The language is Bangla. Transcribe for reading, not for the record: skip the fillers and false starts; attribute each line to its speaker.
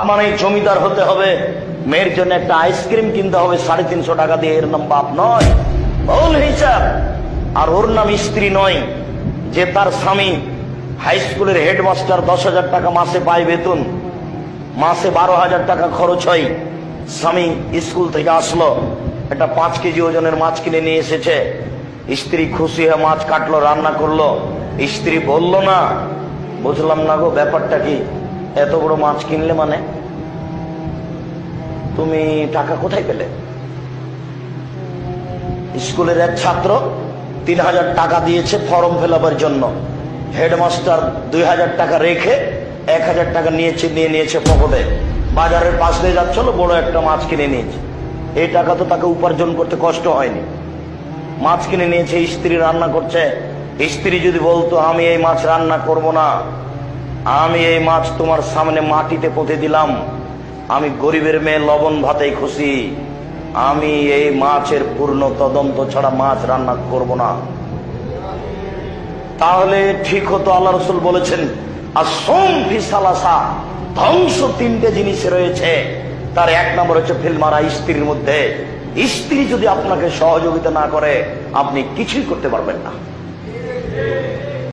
Speaker 1: মানে জমিদার হতে হবে, মেয়ের জন্য একটা আইসক্রিম কিনতে হবে 350 টাকা দিয়ে, এর নাম বাপ নয়, ভুল হিসাব। আর ওর নাম স্ত্রী নয় যে তার স্বামী হাই স্কুলের হেডমাস্টার, 10,000 টাকা মাসে পায় বেতন, মাসে 12,000 টাকা খরচ হয়। স্বামী স্কুল থেকে আসলো, একটা 5 কেজি ওজনের মাছ কিনে নিয়ে এসেছে, স্ত্রী খুশি হয়ে মাছ কাটলো, রান্না করলো। স্ত্রী বলল না, বুঝলাম না গো ব্যাপারটা কি, এত বড় মাছ কিনলে মানে তুমি টাকা কোথায় পেলে? স্কুলের এক ছাত্র 3,000 টাকা দিয়েছে ফর্ম ফিল আপের জন্য, হেডমাস্টার 2,000 টাকা রেখে 1,000 টাকা নিয়ে নিয়েছে পকেটে, বাজারের পাশ দিয়ে যাচ্ছিল, বড় একটা মাছ কিনে নিয়েছে। এই টাকা তো তাকে উপার্জন করতে কষ্ট হয়নি, মাছ কিনে নিয়েছে, স্ত্রী রান্না করছে। স্ত্রী যদি বলতো আমি এই মাছ রান্না করব না, আমি এই মাছ তোমার সামনে মাটিতে পুঁতে দিলাম, আমি গরিবের মেয়ে লবণ ভাতেই খুশি, আমি এই মাছের পূর্ণ তদন্ত ছাড়া মাছ রান্না করব না, তাহলে ঠিক হতো। আল্লাহ রাসূল বলেছেন আসম ফি সালাসা, ধ্বংস 3টে জিনিসে রয়েছে, তার 1 নম্বর হচ্ছে ফিলমারা, স্ত্রীর মধ্যে। স্ত্রী যদি আপনাকে সহযোগিতা না করে আপনি কিছুই করতে পারবেন না।